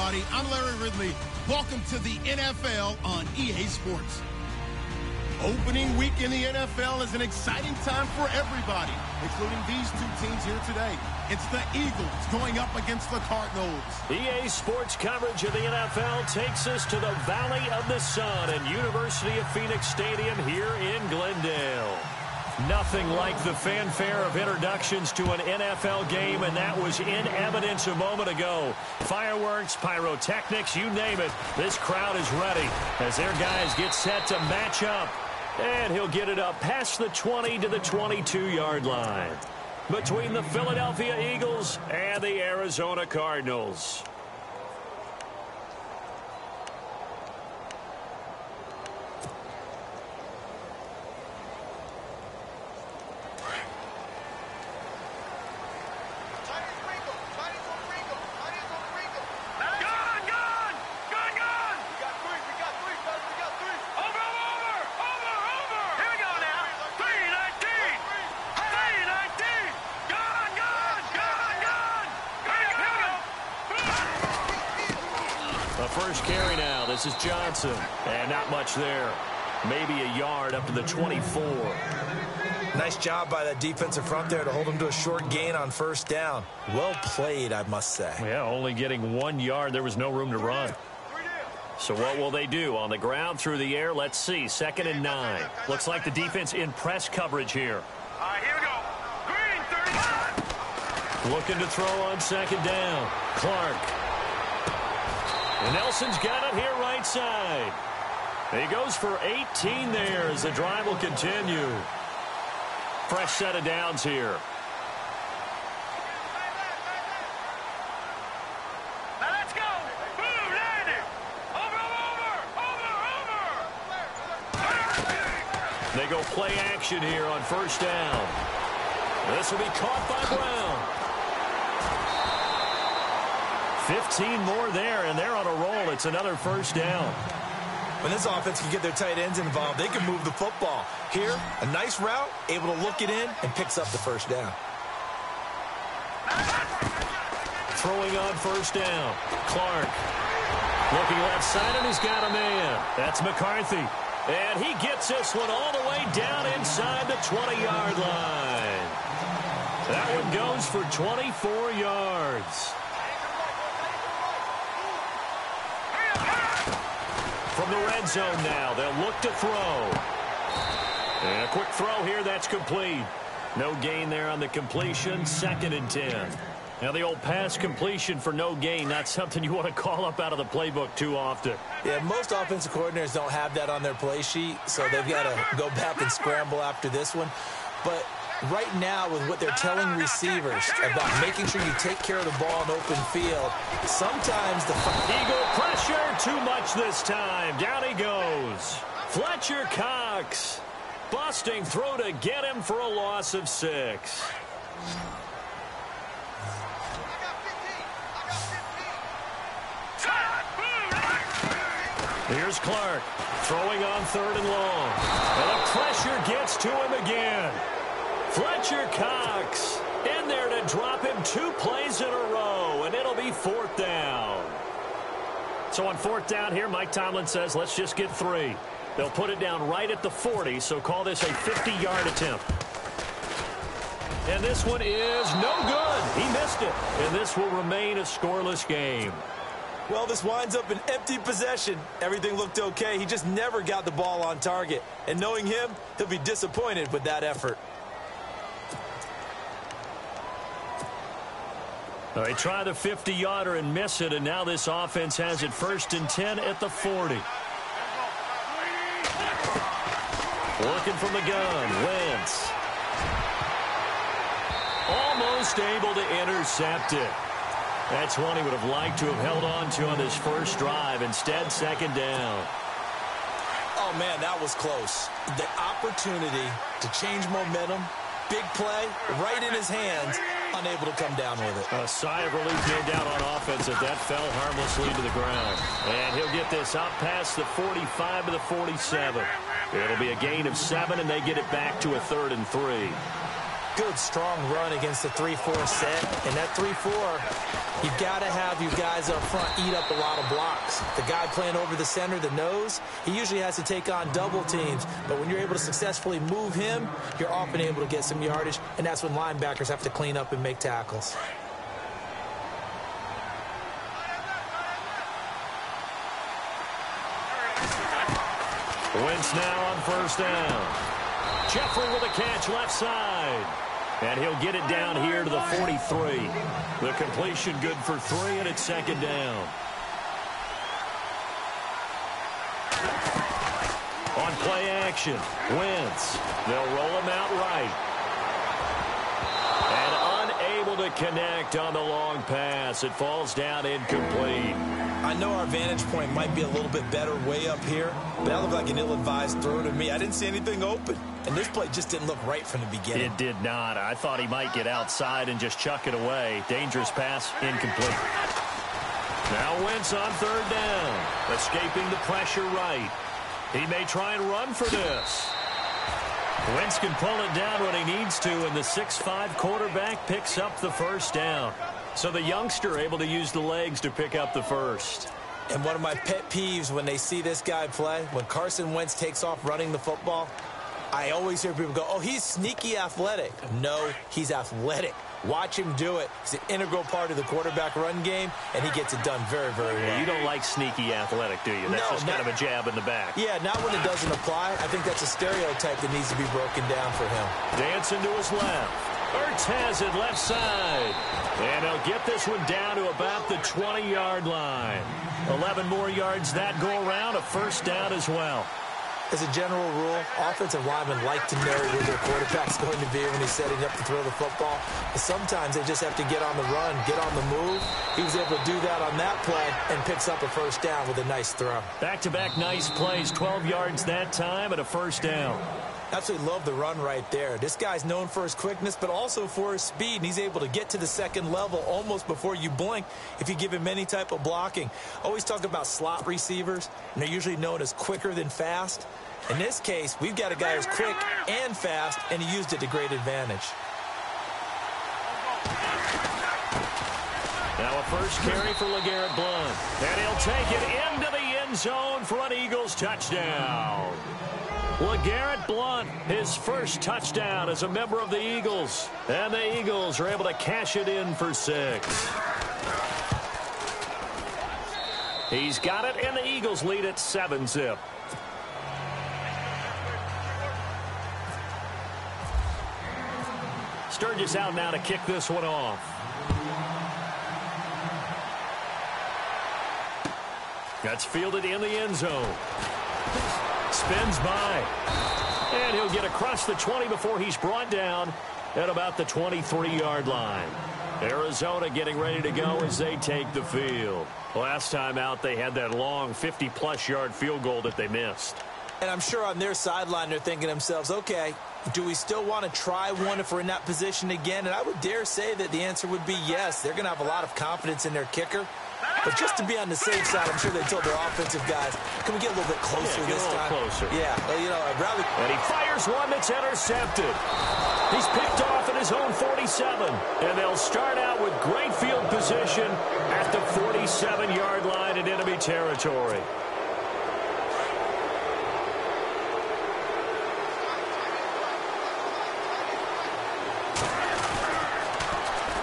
everybody. I'm Larry Ridley. Welcome to the NFL on EA Sports. Opening week in the NFL is an exciting time for everybody, including these two teams here today. It's the Eagles going up against the Cardinals. EA Sports coverage of the NFL takes us to the Valley of the Sun and University of Phoenix Stadium here in Glendale. Nothing like the fanfare of introductions to an NFL game, and that was in evidence a moment ago. Fireworks, pyrotechnics, you name it. This crowd is ready as their guys get set to match up. And he'll get it up past the 20 to the 22-yard line between the Philadelphia Eagles and the Arizona Cardinals. First carry now. This is Johnson. And not much there. Maybe a yard up to the 24. Nice job by that defensive front there to hold him to a short gain on first down. Well played, I must say. Yeah, only getting 1 yard. There was no room to run. So what will they do? On the ground, through the air? Let's see. 2nd and 9. Looks like the defense in press coverage here. Here we go. Green, 35. Looking to throw on 2nd down. Clark. And Nelson's got it here right side. He goes for 18 there as the drive will continue. Fresh set of downs here. Now let's go. Boom, landed. Over. They go play action here on first down. This will be caught by Brown. 15 more there, and they're on a roll. It's another first down. When this offense can get their tight ends involved, they can move the football. Here, a nice route, able to look it in, and picks up the first down. Throwing on first down. Clark. Looking left side, and he's got a man. That's McCarthy. And he gets this one all the way down inside the 20-yard line. That one goes for 24 yards. From the red zone now, they'll look to throw. And a quick throw here, that's complete. No gain there on the completion, 2nd and 10. Now the old pass completion for no gain, not something you want to call up out of the playbook too often. Yeah, most offensive coordinators don't have that on their play sheet, so they've got to go back and scramble after this one. But right now, with what they're telling receivers about making sure you take care of the ball in open field, sometimes the Eagle pressure, too much this time. Down he goes. Fletcher Cox. Busting through to get him for a loss of 6. Here's Clark. Throwing on 3rd and long. And the pressure gets to him again. Fletcher Cox in there to drop him 2 plays in a row, and it'll be 4th down. So on 4th down here, Mike Tomlin says, let's just get 3. They'll put it down right at the 40, so call this a 50-yard attempt. And this one is no good. He missed it, and this will remain a scoreless game. Well, this winds up an empty possession. Everything looked okay. He just never got the ball on target. And knowing him, he'll be disappointed with that effort. They try the 50-yarder and miss it, and now this offense has it 1st and 10 at the 40. Looking from the gun, Wentz. Almost able to intercept it. That's one he would have liked to have held on to on his first drive. Instead, 2nd down. Oh, man, that was close. The opportunity to change momentum, big play, right in his hands, unable to come down with it. A sigh of relief, no doubt, on offense as that fell harmlessly to the ground. And he'll get this out past the 45 to the 47. It'll be a gain of 7, and they get it back to a 3rd and 3. good, strong run against the 3-4 set. And that 3-4, you've got to have you guys up front eat up a lot of blocks. The guy playing over the center, the nose, he usually has to take on double teams. But when you're able to successfully move him, you're often able to get some yardage, and that's when linebackers have to clean up and make tackles. Wentz now on first down. Jeffrey with a catch left side. And he'll get it down here to the 43. The completion good for 3, and it's second down. On play action, Wentz. They'll roll him out right. And unable to connect on the long pass. It falls down incomplete. I know our vantage point might be a little bit better way up here, but that looked like an ill-advised throw to me. I didn't see anything open, and this play just didn't look right from the beginning. It did not. I thought he might get outside and just chuck it away. Dangerous pass, incomplete. Now Wentz on third down, escaping the pressure right. He may try and run for this. Wentz can pull it down when he needs to, and the 6'5" quarterback picks up the first down. So the youngster able to use the legs to pick up the first. And one of my pet peeves when they see this guy play, when Carson Wentz takes off running the football, I always hear people go, oh, he's sneaky athletic. No, he's athletic. Watch him do it. He's an integral part of the quarterback run game, and he gets it done very, very well. You don't like sneaky athletic, do you? That's just kind of a jab in the back. Yeah, not when it doesn't apply. I think that's a stereotype that needs to be broken down for him. Dancing to his left. Ertz has it left side. And he'll get this one down to about the 20-yard line. 11 more yards that go around, a first down as well. As a general rule, offensive linemen like to know where their quarterback's going to be when he's setting up to throw the football. But sometimes they just have to get on the run, get on the move. He was able to do that on that play and picks up a first down with a nice throw. Back-to-back nice plays, 12 yards that time and a first down. Absolutely love the run right there. This guy's known for his quickness, but also for his speed, and he's able to get to the second level almost before you blink if you give him any type of blocking. Always talk about slot receivers, and they're usually known as quicker than fast. In this case, we've got a guy who's quick and fast, and he used it to great advantage. Now a first carry for LeGarrette Blount, and he'll take it into the end zone for an Eagles touchdown. LeGarrette Blount, his first touchdown as a member of the Eagles. And the Eagles are able to cash it in for 6. He's got it, and the Eagles lead at 7-zip. Sturgis out now to kick this one off. That's fielded in the end zone. Spins by. And he'll get across the 20 before he's brought down at about the 23-yard line. Arizona getting ready to go as they take the field. Last time out, they had that long 50-plus yard field goal that they missed. And I'm sure on their sideline they're thinking to themselves, okay, do we still want to try one if we're in that position again? And I would dare say that the answer would be yes. They're going to have a lot of confidence in their kicker. But just to be on the safe side, I'm sure they told their offensive guys, can we get a little bit closer this time? Closer. Yeah, well, you know, I'd rather... And he fires one that's intercepted. He's picked off at his own 47. And they'll start out with great field position at the 47-yard line in enemy territory.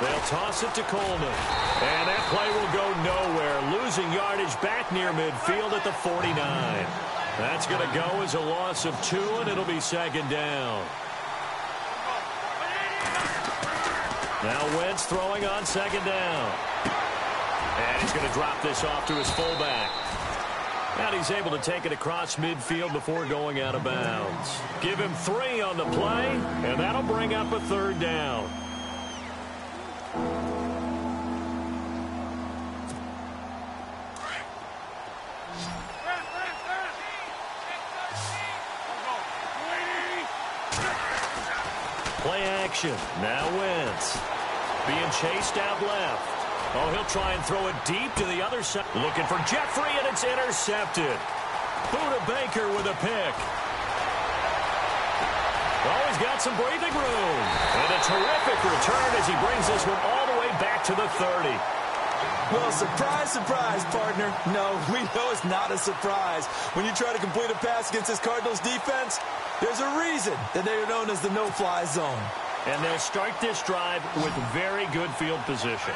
They'll toss it to Coleman. And that play will go nowhere. Losing yardage back near midfield at the 49. That's going to go as a loss of 2, and it'll be second down. Now Wentz throwing on second down. And he's going to drop this off to his fullback. And he's able to take it across midfield before going out of bounds. Give him 3 on the play, and that'll bring up a third down. Play action. Now Wentz. Being chased out left. Oh, he'll try and throw it deep to the other side. Looking for Jeffrey, and it's intercepted. Buda Baker with a pick. Oh, he's got some breathing room. And a terrific return as he brings this one all the way back to the 30. Well, surprise, surprise, partner. No, we know it's not a surprise. When you try to complete a pass against this Cardinals defense, there's a reason that they are known as the no-fly zone. And they'll start this drive with very good field position.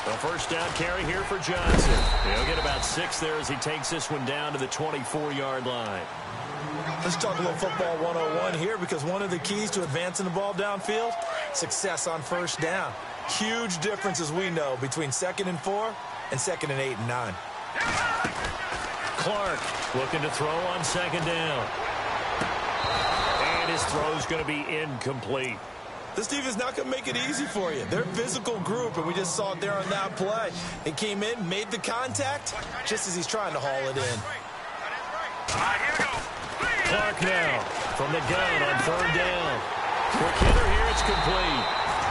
A first down carry here for Johnson. He'll get about 6 there as he takes this one down to the 24-yard line. Let's talk a little football 101 here, because one of the keys to advancing the ball downfield, success on first down. Huge difference, as we know, between 2nd and 4 and 2nd and 8 and 9. Clark looking to throw on 2nd down. And his throw's going to be incomplete. This defense is not going to make it easy for you. They're a physical group, and we just saw it there on that play. It came in, made the contact, just as he's trying to haul it in. Clark now from the gun on 3rd down. Quick hitter here, it's complete.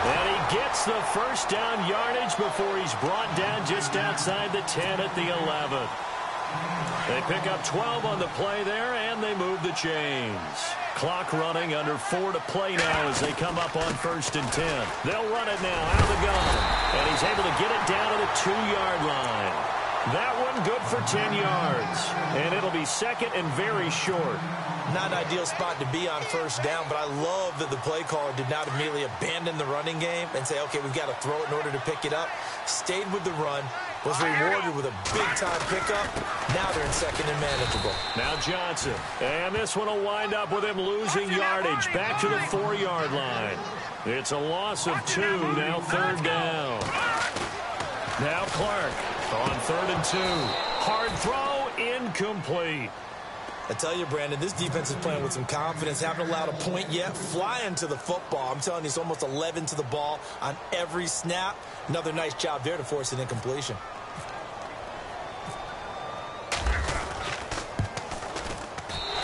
And he gets the first down yardage before he's brought down just outside the 10 at the 11. They pick up 12 on the play there, and they move the chains. Clock running, under 4 to play now as they come up on 1st and 10. They'll run it now out of the gun, and he's able to get it down to the 2-yard line. That one good for 10 yards, and it'll be 2nd and very short. Not an ideal spot to be on first down, but I love that the play caller did not immediately abandon the running game and say, okay, we've got to throw it in order to pick it up. Stayed with the run, was rewarded with a big-time pickup. Now they're in 2nd and manageable. Now Johnson, and this one will wind up with him losing yardage back to the 4-yard line. It's a loss of 2, now 3rd down. Now Clark on 3rd and 2. Hard throw, incomplete. I tell you, Brandon, this defense is playing with some confidence. Haven't allowed a point yet. Flying to the football. I'm telling you, it's almost 11 to the ball on every snap. Another nice job there to force an incompletion.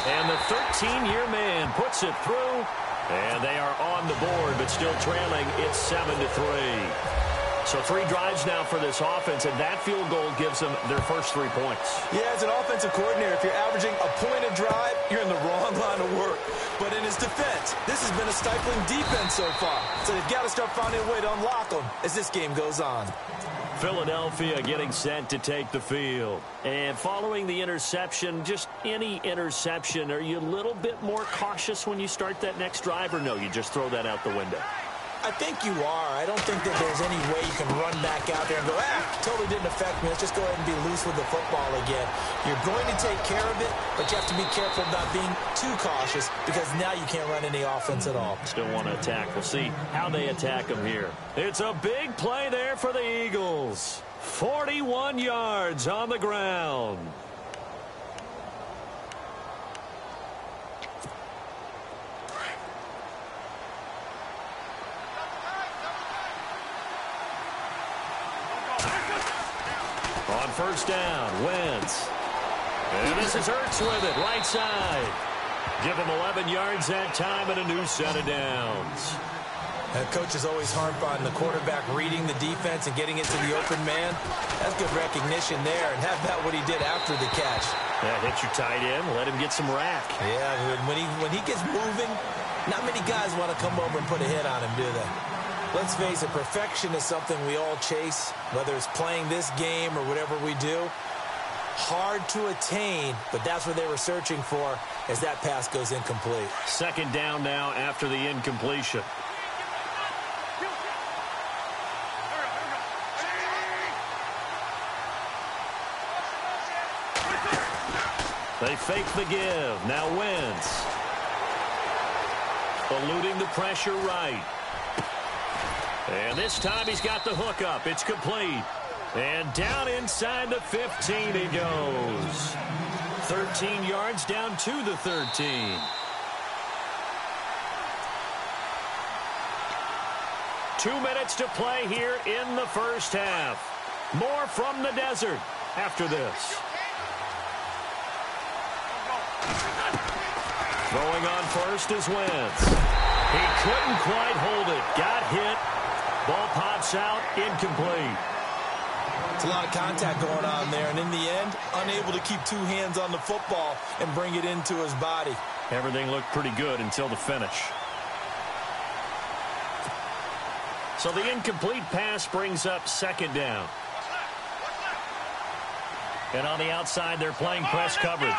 And the 13-year man puts it through. And they are on the board, but still trailing. It's 7-3. So 3 drives now for this offense, and that field goal gives them their first 3 points. Yeah, as an offensive coordinator, if you're averaging a point a drive, you're in the wrong line of work. But in his defense, this has been a stifling defense so far. So they've got to start finding a way to unlock them as this game goes on. Philadelphia getting set to take the field. And following the interception, just any interception, are you a little bit more cautious when you start that next drive, or no, you just throw that out the window? I think you are. I don't think that there's any way you can run back out there and go, totally didn't affect me. Let's just go ahead and be loose with the football again. You're going to take care of it, but you have to be careful about being too cautious, because now you can't run any offense at all. Still want to attack. We'll see how they attack them here. It's a big play there for the Eagles. 41 yards on the ground. On first down, Wentz. And this is Ertz with it, right side. Give him 11 yards that time and a new set of downs. Coaches always harp on the quarterback reading the defense and getting it to the open man. That's good recognition there. And how about what he did after the catch? Yeah, hit your tight end, let him get some rack. Yeah, when he gets moving, not many guys want to come over and put a hit on him, do they? Let's face it, perfection is something we all chase, whether it's playing this game or whatever we do. Hard to attain, but that's what they were searching for as that pass goes incomplete. 2nd down now after the incompletion. They fake the give. Now Wentz. Eluding the pressure right. And this time he's got the hook up. It's complete. And down inside the 15 he goes. 13 yards down to the 13. Two minutes to play here in the first half. More from the desert after this. Throwing on first is Wentz. He couldn't quite hold it. Got hit. Ball pops out, incomplete. It's a lot of contact going on there, and in the end, unable to keep two hands on the football and bring it into his body. Everything looked pretty good until the finish. So the incomplete pass brings up second down. And on the outside, they're playing press coverage.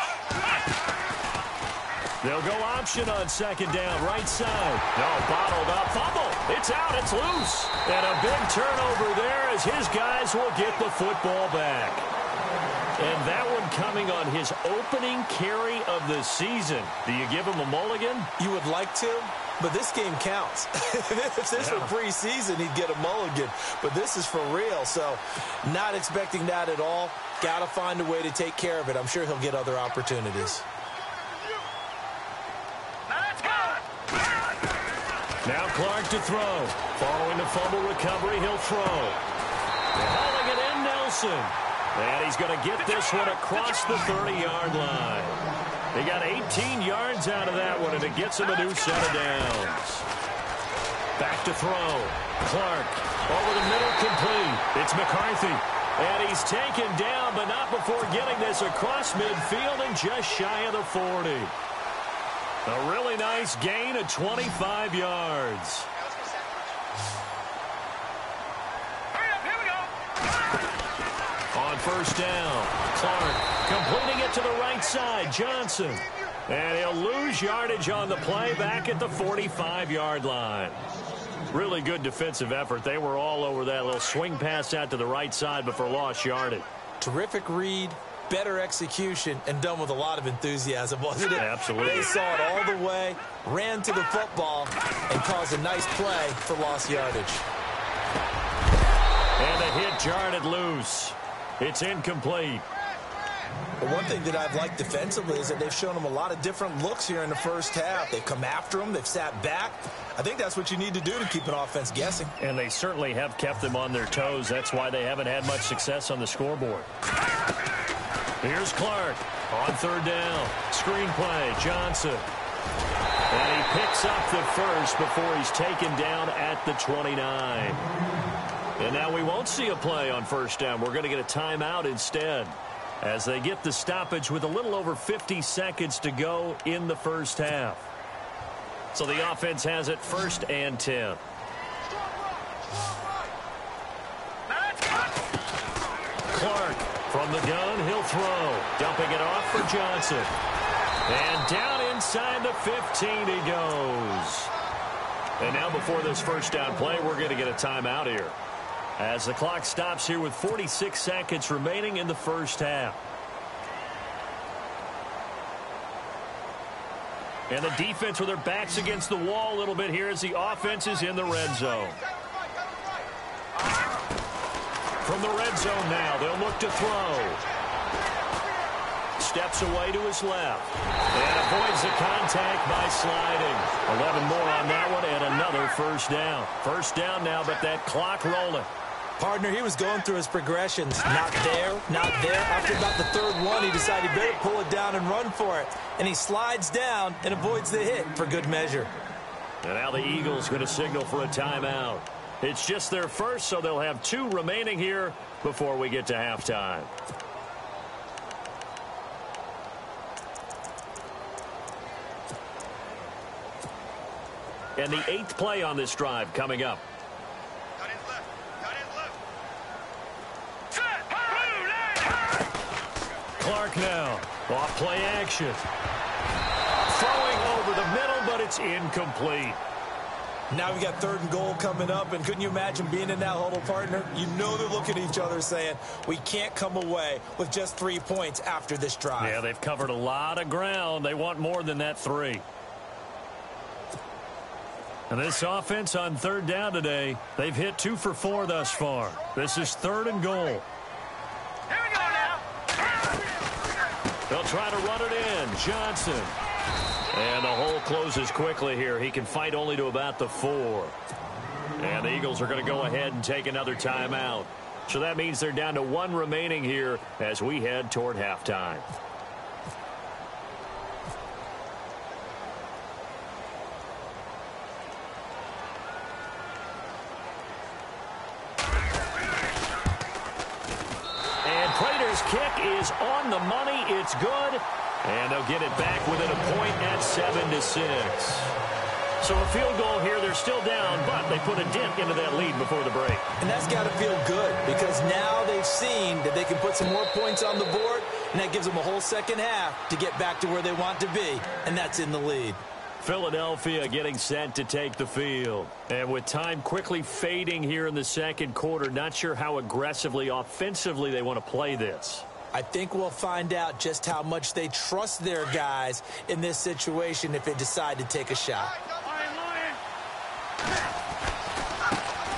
They'll go option on second down, right side. No, bottled up, fumble. It's out, it's loose. And a big turnover there as his guys will get the football back. And that one coming on his opening carry of the season. Do you give him a mulligan? You would like to, but this game counts. If this were preseason, he'd get a mulligan. But this is for real, so not expecting that at all. Got to find a way to take care of it. I'm sure he'll get other opportunities. Now Clark to throw. Following the fumble recovery, he'll throw. Hauling it in, Nelson. And he's going to get this one across the 30-yard line. He got 18 yards out of that one, and it gets him a new set of downs. Back to throw. Clark over the middle, complete. It's McCarthy. And he's taken down, but not before getting this across midfield and just shy of the 40. A really nice gain of 25 yards. Here we go. On first down, Clark completing it to the right side, Johnson. And he'll lose yardage on the play back at the 45-yard line. Really good defensive effort. They were all over that little swing pass out to the right side before lost yardage. Terrific read, better execution, and done with a lot of enthusiasm, wasn't it? Absolutely. They saw it all the way, ran to the football, and caused a nice play for lost yardage. And the hit jarred loose. It's incomplete. But one thing that I've liked defensively is that they've shown them a lot of different looks here in the first half. They've come after them. They've sat back. I think that's what you need to do to keep an offense guessing. And they certainly have kept them on their toes. That's why they haven't had much success on the scoreboard. Here's Clark on third down. Screen play, Johnson. And he picks up the first before he's taken down at the 29. And now we won't see a play on first down. We're going to get a timeout instead as they get the stoppage with a little over 50 seconds to go in the first half. So the offense has it first and 10. Clark from the gun, he'll throw. Dumping it off for Johnson. And down inside the 15 he goes. And now before this first down play, we're going to get a timeout here, as the clock stops here with 46 seconds remaining in the first half. And the defense with their backs against the wall a little bit here as the offense is in the red zone. From the red zone now, they'll look to throw. Steps away to his left. And avoids the contact by sliding. 11 more on that one and another first down. First down now, but that clock rolling. Partner, he was going through his progressions. Not there, not there. After about the third one, he decided he better pull it down and run for it. And he slides down and avoids the hit for good measure. And now the Eagles going to signal for a timeout. It's just their first, so they'll have 2 remaining here before we get to halftime. And the 8th play on this drive coming up. Clark now, off play action. Throwing over the middle, but it's incomplete. Now we got 3rd and goal coming up, and couldn't you imagine being in that huddle, partner? You know they're looking at each other saying, we can't come away with just 3 points after this drive. Yeah, they've covered a lot of ground. They want more than that 3. And this offense on third down today, they've hit 2 for 4 thus far. This is 3rd and goal. Here we go now. They'll try to run it in. Johnson. And the hole closes quickly here. He can fight only to about the 4. And the Eagles are going to go ahead and take another timeout. So that means they're down to 1 remaining here as we head toward halftime. kick is on the money. It's good. And they'll get it back within a point at 7-6. So a field goal here. They're still down, but they put a dent into that lead before the break. And that's got to feel good because now they've seen that they can put some more points on the board, and that gives them a whole second half to get back to where they want to be, and that's in the lead. Philadelphia getting set to take the field. And with time quickly fading here in the second quarter, not sure how aggressively, offensively they want to play this. I think we'll find out just how much they trust their guys in this situation if they decide to take a shot.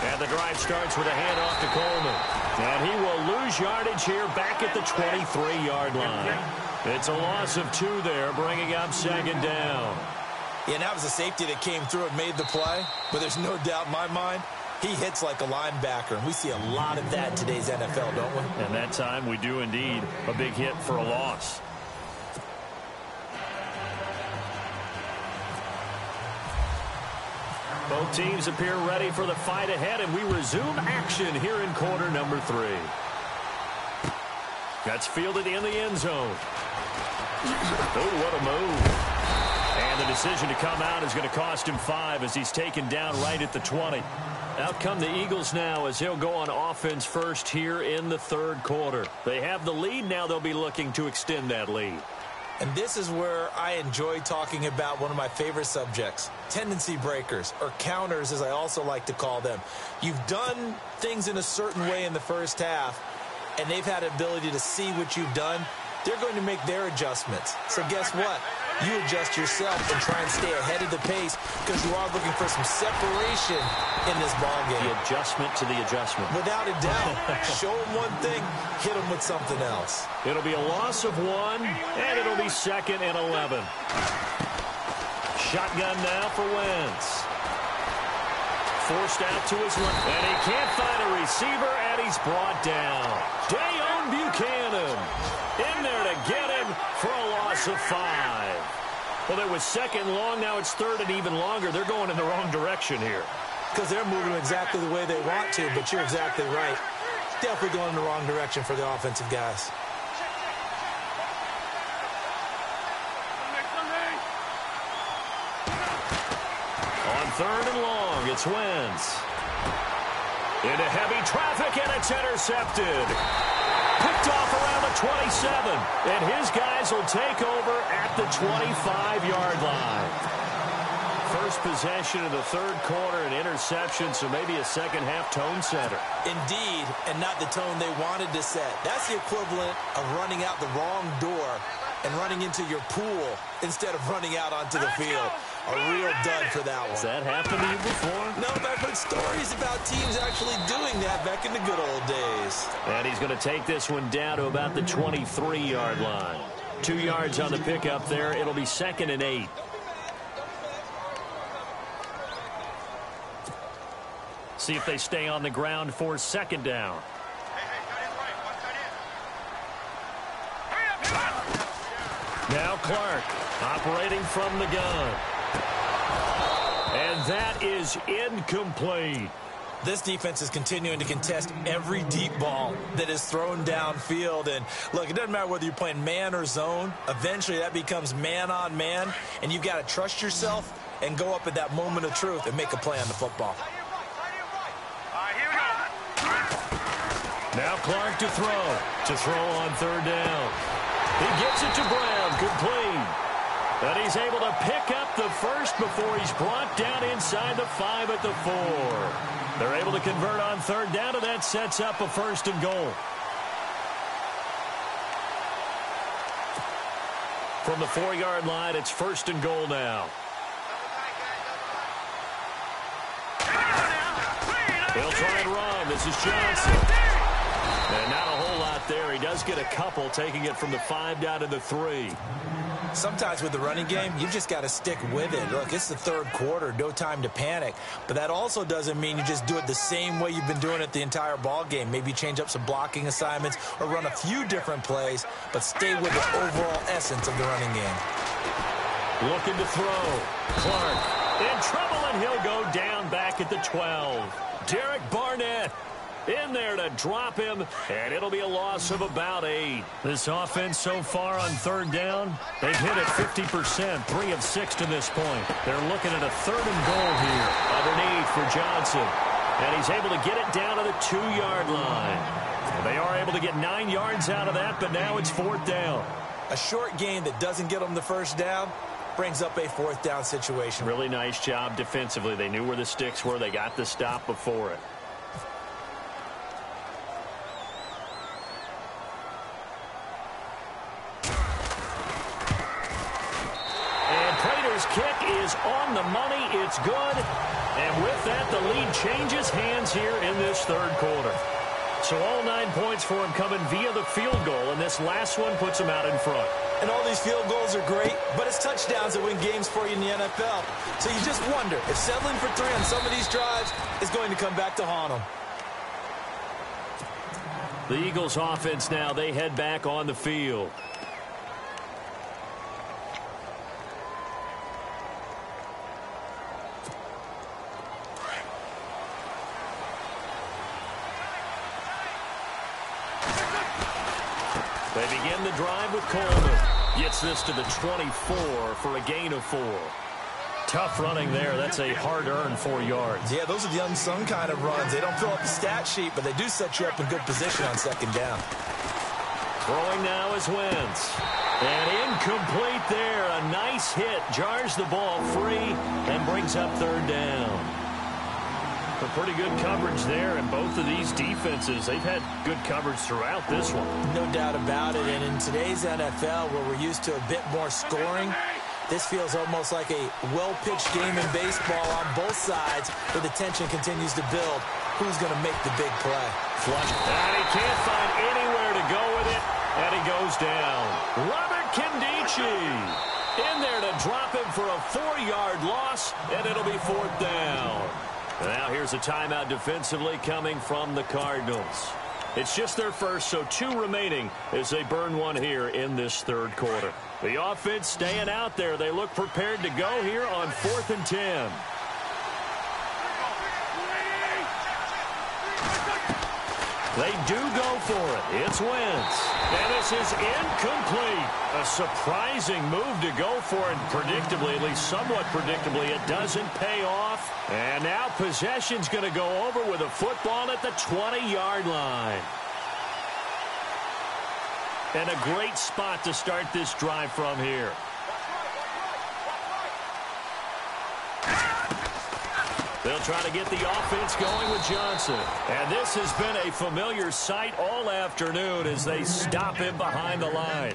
And the drive starts with a handoff to Coleman. And he will lose yardage here back at the 23-yard line. It's a loss of 2 there, bringing up second down. Yeah, and that was a safety that came through and made the play. But there's no doubt in my mind, he hits like a linebacker. And we see a lot of that in today's NFL, don't we? And that time we do indeed. A big hit for a loss. Both teams appear ready for the fight ahead, and we resume action here in quarter number 3. That's fielded in the end zone. Oh, what a move. And the decision to come out is going to cost him 5 as he's taken down right at the 20. Out come the Eagles now as they'll go on offense first here in the third quarter. They have the lead. Now they'll be looking to extend that lead. And this is where I enjoy talking about one of my favorite subjects, tendency breakers, or counters as I also like to call them. You've done things in a certain way in the first half, and they've had the ability to see what you've done. They're going to make their adjustments. So guess what? You adjust yourself and try and stay ahead of the pace because you are looking for some separation in this ballgame. The adjustment to the adjustment. Without a doubt. Show them one thing, hit them with something else. It'll be a loss of 1, and it'll be 2nd and 11. Shotgun now for Wentz. Forced out to his left, and he can't find a receiver, and he's brought down. D0NGMAN1's in there to get him for a loss of 5. Well, it was 2nd and long. Now it's 3rd and even longer. They're going in the wrong direction here. Because they're moving exactly the way they want to, but you're exactly right. Definitely going in the wrong direction for the offensive guys. On 3rd and long, it's Wentz. Into heavy traffic, and it's intercepted. Picked off around the 27, and his guys will take over at the 25-yard line. First possession of the third quarter, an interception, so maybe a second-half tone setter. Indeed, and not the tone they wanted to set. That's the equivalent of running out the wrong door and running into your pool instead of running out onto the field. A real dud for that one. Has that happened to you before? No, but I've heard stories about teams actually doing that back in the good old days. And he's going to take this one down to about the 23-yard line. 2 yards on the pickup there. It'll be 2nd and 8. See if they stay on the ground for 2nd down. Now Clark operating from the gun. And that is incomplete. This defense is continuing to contest every deep ball that is thrown downfield. And, look, it doesn't matter whether you're playing man or zone. Eventually that becomes man-on-man, and you've got to trust yourself and go up at that moment of truth and make a play on the football. Now Clark to throw on 3rd down. He gets it to Brown, complete. And he's able to pick up the first before he's brought down inside the 5 at the 4. They're able to convert on 3rd down, and that sets up a 1st and goal. From the 4-yard line, it's 1st and goal now. They'll try and run. This is Johnson. And not a whole lot there. He does get a couple, taking it from the 5 down to the 3. Sometimes with the running game, you've just got to stick with it. Look, it's the third quarter, no time to panic. But that also doesn't mean you just do it the same way you've been doing it the entire ball game. Maybe change up some blocking assignments or run a few different plays, but stay with the overall essence of the running game. Looking to throw. Clark in trouble, and he'll go down back at the 12. Derek Barnett In there to drop him, and it'll be a loss of about 8. This offense so far on third down, they've hit it 50%, 3 of 6 to this point. They're looking at a 3rd and goal here underneath for Johnson. And he's able to get it down to the 2-yard line. And they are able to get 9 yards out of that, but now it's 4th down. A short gain that doesn't get them the first down brings up a 4th down situation. Really nice job defensively. They knew where the sticks were. They got the stop before it. Kick is on the money. It's good. And with that, the lead changes hands here in this 3rd quarter. So all 9 points for him coming via the field goal, and this last one puts him out in front. And all these field goals are great, but it's touchdowns that win games for you in the NFL. So you just wonder if settling for 3 on some of these drives is going to come back to haunt them. The Eagles offense now, they head back on the field. They begin the drive with Coleman. Gets this to the 24 for a gain of 4. Tough running there. That's a hard-earned 4 yards. Yeah, those are the unsung kind of runs. They don't fill up the stat sheet, but they do set you up in good position on 2nd down. Throwing now is Wentz. And incomplete there. A nice hit. Jars the ball free and brings up 3rd down. A pretty good coverage there, and both of these defenses, they've had good coverage throughout this one. No doubt about it, and in today's NFL, where we're used to a bit more scoring, this feels almost like a well-pitched game in baseball on both sides, where the tension continues to build. Who's going to make the big play? Flush. And he can't find anywhere to go with it, and he goes down. Robert Kimdichie in there to drop him for a 4-yard loss, and it'll be 4th down. Now here's a timeout defensively coming from the Cardinals. It's just their first, so 2 remaining as they burn one here in this 3rd quarter. The offense staying out there. They look prepared to go here on 4th and 10. They do go for it. It's Wentz. And this is incomplete. A surprising move to go for it. Predictably, at least somewhat predictably, it doesn't pay off. And now possession's going to go over with a football at the 20-yard line. And a great spot to start this drive from here. They'll try to get the offense going with Johnson. And this has been a familiar sight all afternoon as they stop him behind the line.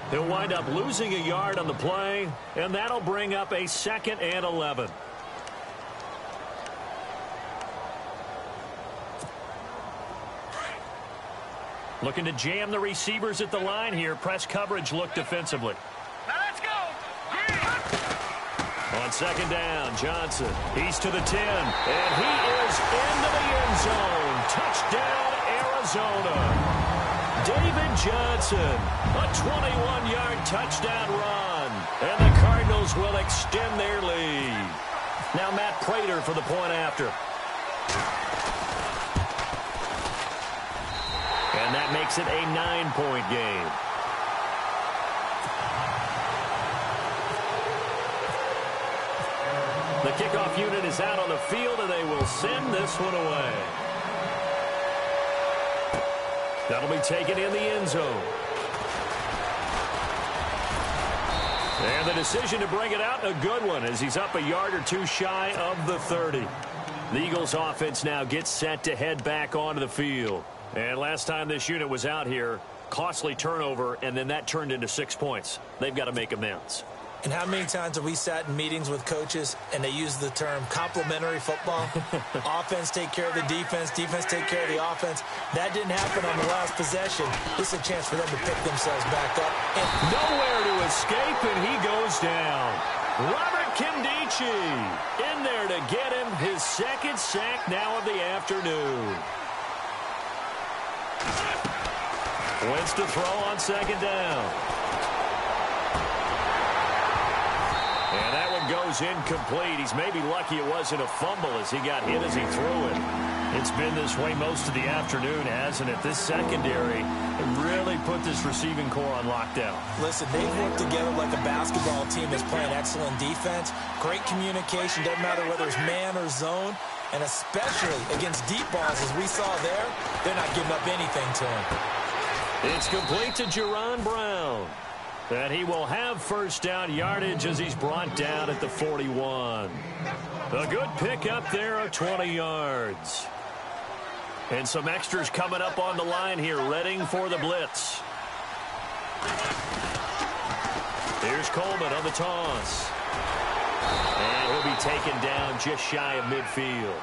He'll wind up losing a yard on the play, and that'll bring up a 2nd and 11. Looking to jam the receivers at the line here. Press coverage look defensively. Now let's go. On 2nd down, Johnson. He's to the 10, and he is into the end zone. Touchdown, Arizona. David Johnson, a 21-yard touchdown run, and the Cardinals will extend their lead. Now Matt Prater for the point after. And that makes it a 9-point game. The kickoff unit is out on the field, and they will send this one away. That'll be taken in the end zone. And the decision to bring it out, a good one, as he's up a yard or 2 shy of the 30. The Eagles offense now gets set to head back onto the field. And last time this unit was out here, costly turnover, and then that turned into 6 points. They've got to make amends. And how many times have we sat in meetings with coaches and they use the term complementary football? Offense take care of the defense, defense take care of the offense. That didn't happen on the last possession. This is a chance for them to pick themselves back up. And nowhere to escape, and he goes down. Robert Kimdichie in there to get him his 2nd sack now of the afternoon. Wentz to throw on 2nd down. And that one goes incomplete. He's maybe lucky it wasn't a fumble as he got hit as he threw it. It's been this way most of the afternoon, hasn't it? This secondary really put this receiving core on lockdown. Listen, they've worked together like a basketball team that's playing excellent defense. Great communication, doesn't matter whether it's man or zone. And especially against deep balls, as we saw there, they're not giving up anything to him. It's complete to Jerron Brown. And he will have first down yardage as he's brought down at the 41. A good pickup there of 20 yards. And some extras coming up on the line here, readying for the blitz. Here's Coleman on the toss. And he'll be taken down just shy of midfield.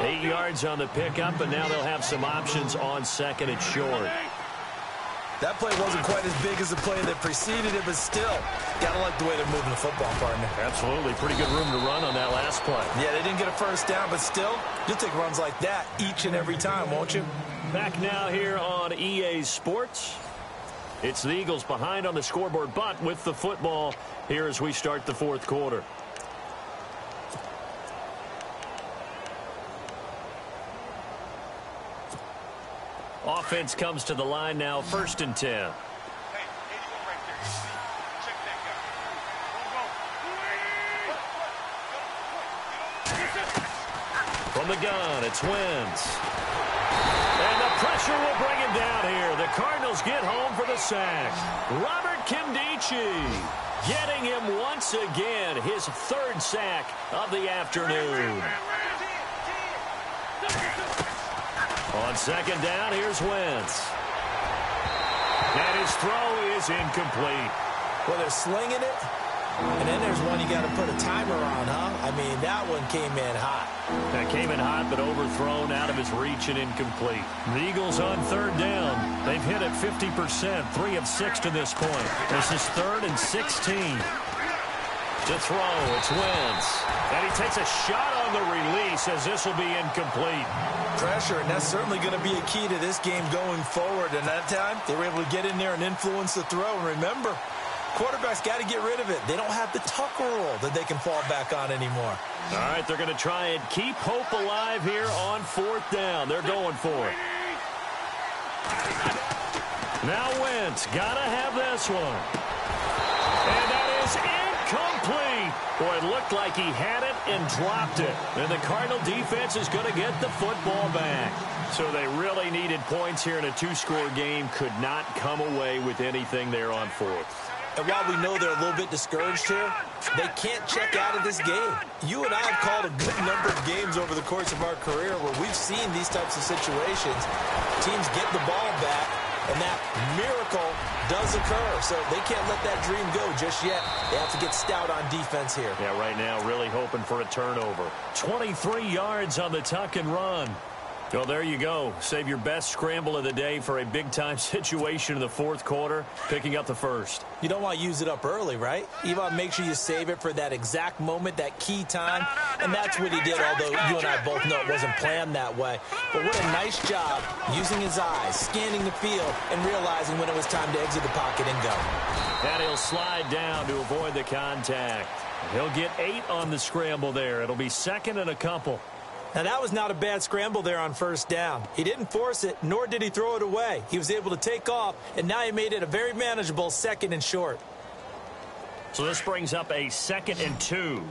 8 yards on the pickup, and now they'll have some options on second and short. That play wasn't quite as big as the play that preceded it, but still, gotta like the way they're moving the football, partner. Absolutely. Pretty good room to run on that last play. Yeah, they didn't get a first down, but still, you'll take runs like that each and every time, won't you? Back now here on EA Sports. It's the Eagles behind on the scoreboard, but with the football here as we start the fourth quarter. Offense comes to the line now, 1st and 10. From the gun, it's Wentz. And the pressure will bring him down here. The Cardinals get home for the sack. Robert Kimdichie getting him once again, his 3rd sack of the afternoon. On second down, here's Wentz. And his throw is incomplete. Well, they're slinging it, and then there's one you got to put a timer on, huh? I mean, that one came in hot. That came in hot, but overthrown out of his reach and incomplete. The Eagles on 3rd down. They've hit it 50%, 3 of 6 to this point. This is 3rd and 16. To throw, it's Wentz. And he takes a shot on the release as this will be incomplete. Pressure, and that's certainly going to be a key to this game going forward. And that time, they were able to get in there and influence the throw. And remember, quarterbacks got to get rid of it. They don't have the Tucker rule that they can fall back on anymore. All right, they're going to try and keep hope alive here on 4th down. They're going for it. Now Wentz, got to have this one. And that is incomplete. Boy, it looked like he had it and dropped it. And the Cardinal defense is going to get the football back. So they really needed points here in a 2-score game. Could not come away with anything there on 4th. And while we know they're a little bit discouraged here, they can't check out of this game. You and I have called a good number of games over the course of our career where we've seen these types of situations. Teams get the ball back, and that miracle does occur. So they can't let that dream go just yet. They have to get stout on defense here. Yeah, right now really hoping for a turnover. 23 yards on the tuck and run. Well, there you go. Save your best scramble of the day for a big-time situation in the 4th quarter, picking up the 1st. You don't want to use it up early, right? You want to make sure you save it for that exact moment, that key time. And that's what he did, although you and I both know it wasn't planned that way. But what a nice job using his eyes, scanning the field, and realizing when it was time to exit the pocket and go. And he'll slide down to avoid the contact. He'll get 8 on the scramble there. It'll be 2nd and a couple. Now, that was not a bad scramble there on 1st down. He didn't force it, nor did he throw it away. He was able to take off, and now he made it a very manageable 2nd and short. So this brings up a 2nd and 2.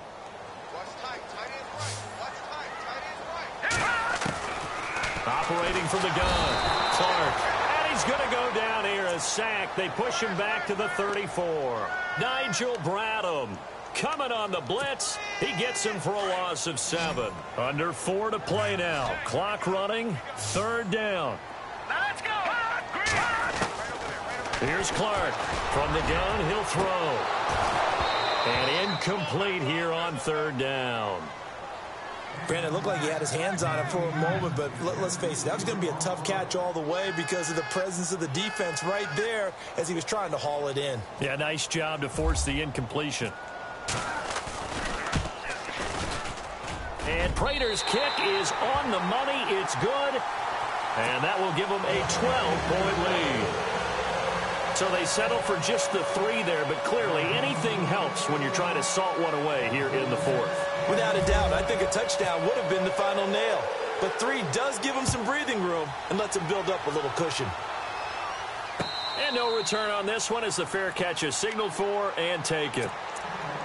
Operating from the gun, Clark. And he's going to go down here, a sack. They push him back to the 34. Nigel Bradham coming on the blitz. He gets him for a loss of 7. Under 4 to play now. Clock running. 3rd down. Let's go. Here's Clark. From the gun, he'll throw. And incomplete here on 3rd down. Brandon, it looked like he had his hands on it for a moment, but let's face it, that was going to be a tough catch all the way because of the presence of the defense right there as he was trying to haul it in. Yeah, nice job to force the incompletion. And Prater's kick is on the money. It's good. And that will give them a 12-point lead. So they settle for just the 3 there, but clearly anything helps when you're trying to salt one away here in the 4th. Without a doubt, I think a touchdown would have been the final nail. but 3 does give him some breathing room and lets him build up a little cushion. And no return on this one as the fair catch is signaled for and taken.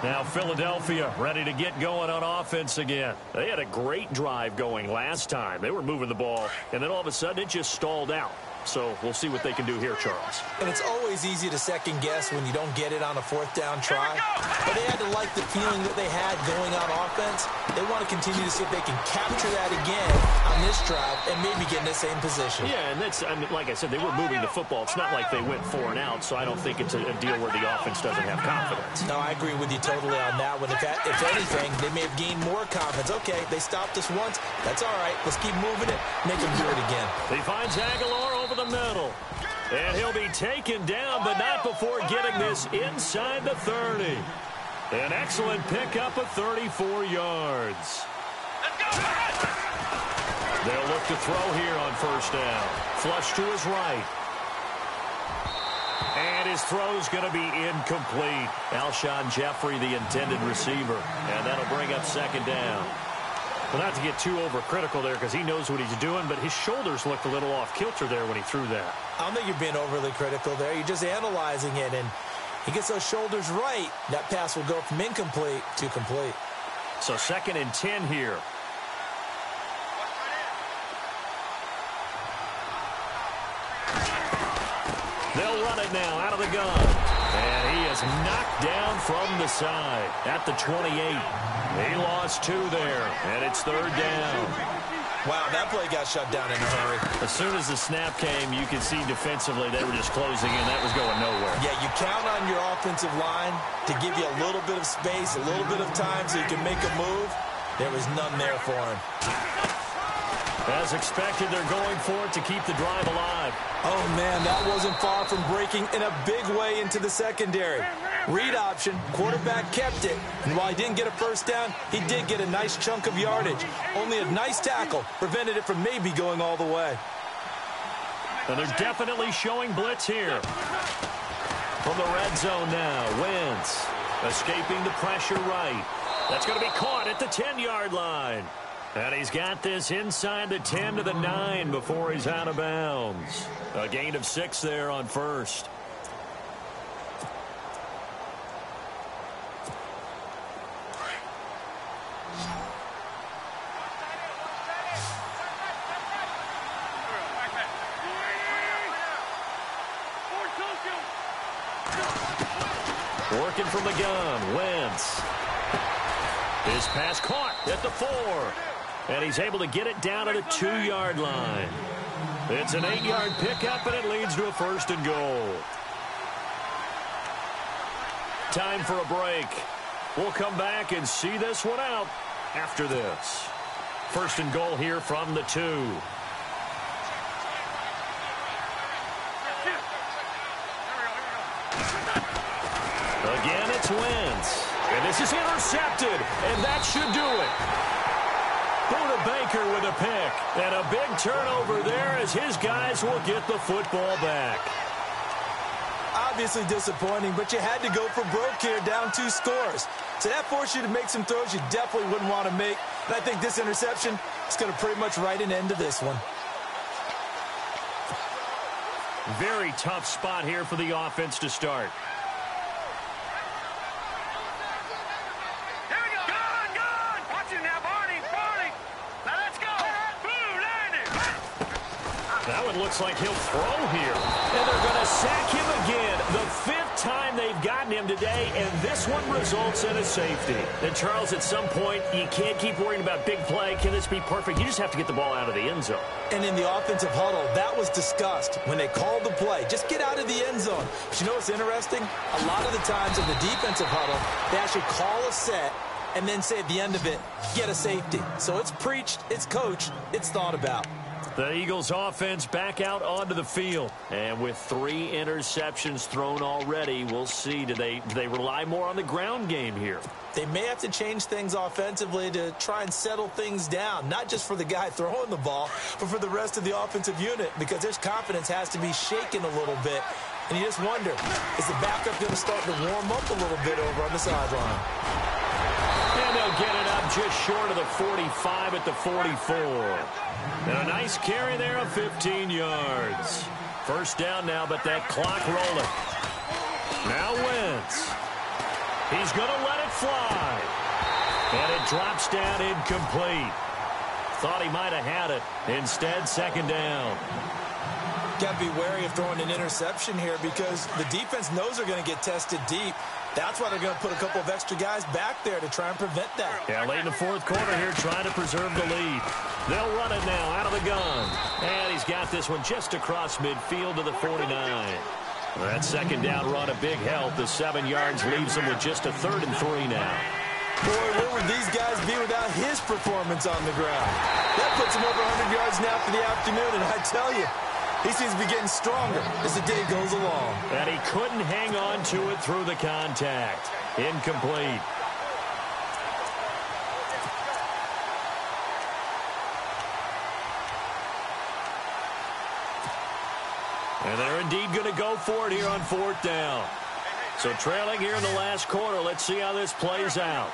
Now Philadelphia ready to get going on offense again. They had a great drive going last time. They were moving the ball, and then all of a sudden it just stalled out. So we'll see what they can do here, Charles. And it's always easy to second guess when you don't get it on a 4th down try. But they had to like the feeling that they had going on offense. They want to continue to see if they can capture that again on this drive and maybe get in the same position. Yeah, and that's, I mean, like I said, they were moving the football. It's not like they went 4 and out, so I don't think it's a deal where the offense doesn't have confidence. No, I agree with you totally on that one. If anything, they may have gained more confidence. Okay, they stopped us once. That's all right. Let's keep moving it. Make them do it again. He finds Aguilar over the middle. And he'll be taken down, but not before getting this inside the 30. An excellent pickup of 34 yards. They'll look to throw here on 1st down. Flush to his right. And his throw's going to be incomplete. Alshon Jeffrey, the intended receiver. And that'll bring up 2nd down. Well, not to get too overcritical there because he knows what he's doing, but his shoulders looked a little off kilter there when he threw that. I don't think you're being overly critical there. You're just analyzing it, and he gets those shoulders right. That pass will go from incomplete to complete. So 2nd and 10 here. They'll run it now out of the gun. And he is knocked down from the side at the 28. He lost 2 there, and it's 3rd down. Wow, that play got shut down in a hurry. As soon as the snap came, you could see defensively they were just closing in. That was going nowhere. Yeah, you count on your offensive line to give you a little bit of space, a little bit of time so you can make a move. There was none there for him. As expected, they're going for it to keep the drive alive. Oh, man, that wasn't far from breaking in a big way into the secondary. Read option, quarterback kept it, and while he didn't get a 1st down, he did get a nice chunk of yardage. Only a nice tackle prevented it from maybe going all the way. And they're definitely showing blitz here. From the red zone now, Wentz escaping the pressure right. That's going to be caught at the 10-yard line. And he's got this inside the 10 to the 9 before he's out of bounds. A gain of 6 there on 1st. Working from the gun, Wentz. His pass caught at the 4. And he's able to get it down to the 2-yard line. It's an 8-yard pickup, and it leads to a 1st and goal. Time for a break. We'll come back and see this one out after this. 1st and goal here from the 2. Again, it's Wentz. And this is intercepted, and that should do it. Buda Baker with a pick, and a big turnover there as his guys will get the football back. Obviously disappointing, but you had to go for broke here, down 2 scores. So that forced you to make some throws you definitely wouldn't want to make. And I think this interception is going to pretty much write an end to this one. Very tough spot here for the offense to start. That one looks like he'll throw here. And they're going to sack him again. The 5th time they've gotten him today, and this one results in a safety. And, Charles, at some point, you can't keep worrying about big play. Can this be perfect? You just have to get the ball out of the end zone. And in the offensive huddle, that was discussed when they called the play. Just get out of the end zone. But you know what's interesting? A lot of the times in the defensive huddle, they actually call a set and then say at the end of it, get a safety. So it's preached, it's coached, it's thought about. The Eagles offense back out onto the field. And with 3 interceptions thrown already, we'll see. Do they rely more on the ground game here? They may have to change things offensively to try and settle things down, not just for the guy throwing the ball, but for the rest of the offensive unit, because their confidence has to be shaken a little bit. And you just wonder, is the backup going to start to warm up a little bit over on the sideline? And they'll get it up just short of the 45 at the 44. And a nice carry there of 15 yards. First down now, but that clock rolling. Now Wentz. He's going to let it fly. And it drops down incomplete. Thought he might have had it. Instead, second down. Got to be wary of throwing an interception here because the defense knows they're going to get tested deep. That's why they're going to put a couple of extra guys back there to try and prevent that. Yeah, late in the fourth quarter here trying to preserve the lead. They'll run it now out of the gun. And he's got this one just across midfield to the 49. That second down run a big help. The 7 yards leaves them with just a 3rd and 3 now. Boy, where would these guys be without his performance on the ground? That puts him over 100 yards now for the afternoon, and I tell you, he seems to be getting stronger as the day goes along. And he couldn't hang on to it through the contact. Incomplete. And they're indeed going to go for it here on 4th down. So trailing here in the last quarter. Let's see how this plays out.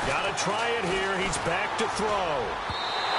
Got to try it here. He's back to throw.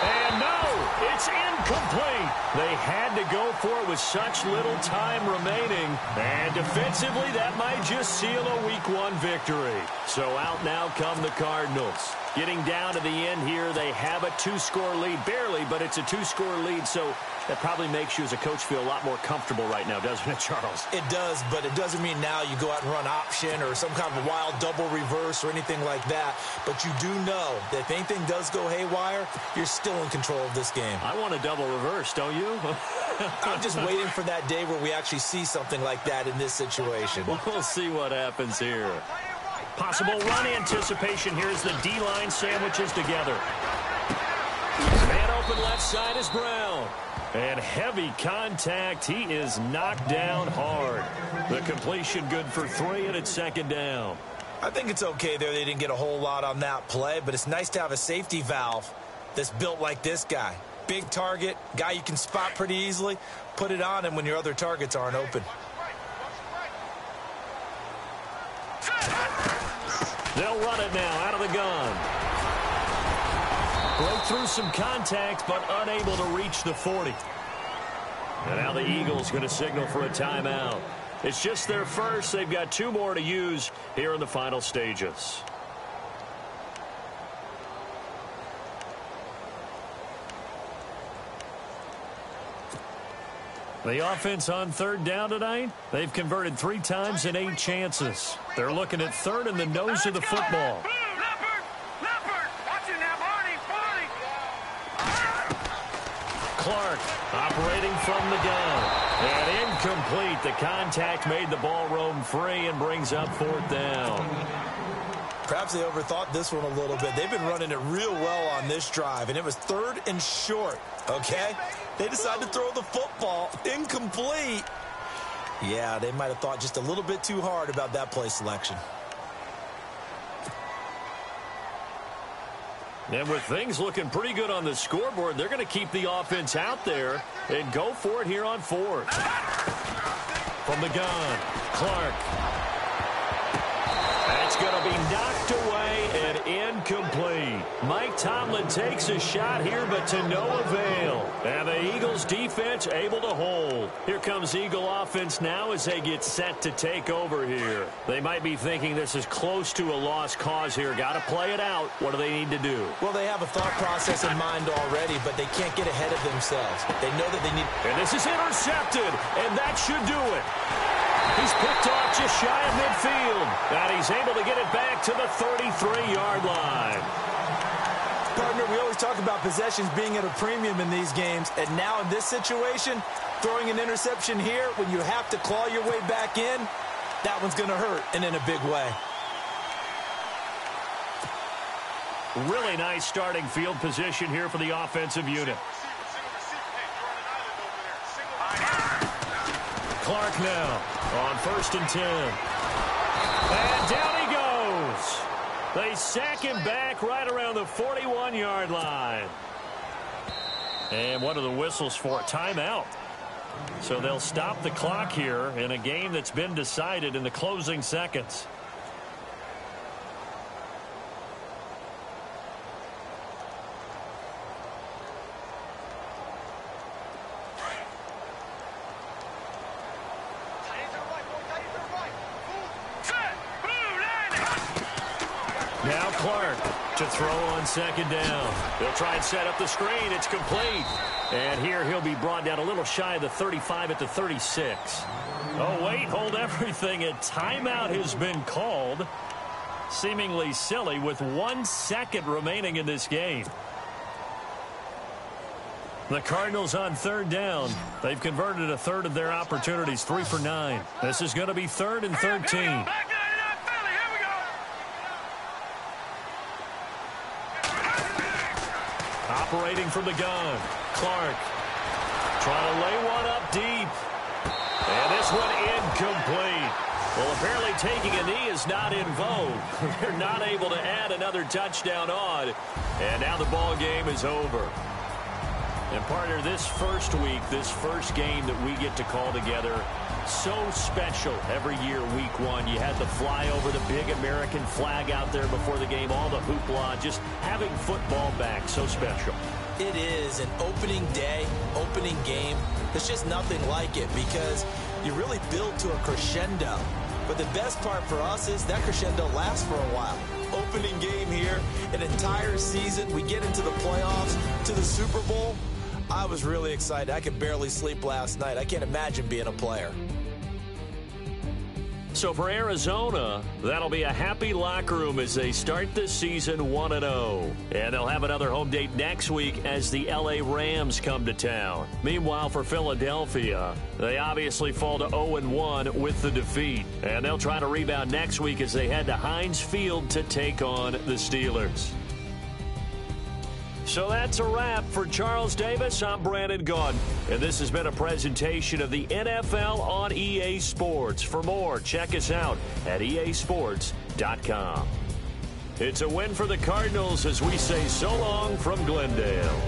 And no, it's incomplete. They had to go for it with such little time remaining. And defensively, that might just seal a Week 1 victory. So out now come the Cardinals. Getting down to the end here, they have a 2-score lead. Barely, but it's a 2-score lead. So that probably makes you as a coach feel a lot more comfortable right now, doesn't it, Charles? It does, but it doesn't mean now you go out and run option or some kind of wild double reverse or anything like that. But you do know that if anything does go haywire, you're still in control of this game. I want a double reverse, don't you? I'm just waiting for that day where we actually see something like that in this situation. Well, we'll see what happens here. Possible run anticipation here as the D-line sandwiches together. Man open left side is Brown. And heavy contact. He is knocked down hard. The completion good for 3, and it's second down. I think it's okay there. They didn't get a whole lot on that play, but it's nice to have a safety valve that's built like this guy. Big target, guy you can spot pretty easily. Put it on him when your other targets aren't open. They'll run it now out of the gun. Broke through some contact, but unable to reach the 40. And now the Eagles going to signal for a timeout. It's just their first. They've got 2 more to use here in the final stages. The offense on 3rd down tonight, they've converted 3 times in 8 chances. They're looking at 3rd in the nose of the football. Clark operating from the gun. And incomplete. The contact made the ball roam free and brings up 4th down. Perhaps they overthought this one a little bit. They've been running it real well on this drive, and it was 3rd and short, okay? They decided to throw the football. Incomplete. Yeah, they might have thought just a little bit too hard about that play selection. And with things looking pretty good on the scoreboard, they're going to keep the offense out there and go for it here on 4th. From the gun, Clark. That's going to be knocked away and incomplete. Mike Tomlin takes a shot here, but to no avail. And the Eagles defense able to hold. Here comes Eagle offense now as they get set to take over here. They might be thinking this is close to a lost cause here. Got to play it out. What do they need to do? Well, they have a thought process in mind already, but they can't get ahead of themselves. They know that they need... And this is intercepted, and that should do it. He's picked off just shy of midfield. And he's able to get it back to the 33-yard line. Partner, we always talk about possessions being at a premium in these games. And now in this situation, throwing an interception here when you have to claw your way back in, that one's going to hurt, and in a big way. Really nice starting field position here for the offensive unit. Clark now on 1st and 10. And down he goes. They sack him back right around the 41-yard line. And what are the whistles for? Timeout. So they'll stop the clock here in a game that's been decided in the closing seconds. Now Clark to throw on second down. They'll try and set up the screen. It's complete. And here he'll be brought down a little shy of the 35 at the 36. Oh, wait, hold everything. A timeout has been called. Seemingly silly with 1 second remaining in this game. The Cardinals on third down. They've converted a third of their opportunities, 3 for 9. This is going to be 3rd and 13. Operating from the gun, Clark trying to lay one up deep. And this one incomplete. Well, apparently taking a knee is not in vogue. They're not able to add another touchdown on. And now the ball game is over. And partner, this first week, this first game that we get to call together, so special every year, week 1. You had the fly over the big American flag out there before the game, all the hoopla, just having football back, so special. It is an opening day, opening game. There's just nothing like it because you really build to a crescendo. But the best part for us is that crescendo lasts for a while. Opening game here, an entire season. We get into the playoffs, to the Super Bowl. I was really excited. I could barely sleep last night. I can't imagine being a player. So for Arizona, that'll be a happy locker room as they start this season 1-0. And they'll have another home date next week as the LA Rams come to town. Meanwhile, for Philadelphia, they obviously fall to 0-1 with the defeat. And they'll try to rebound next week as they head to Heinz Field to take on the Steelers. So that's a wrap. For Charles Davis, I'm Brandon Gaudin, and this has been a presentation of the NFL on EA Sports. For more, check us out at easports.com. It's a win for the Cardinals as we say so long from Glendale.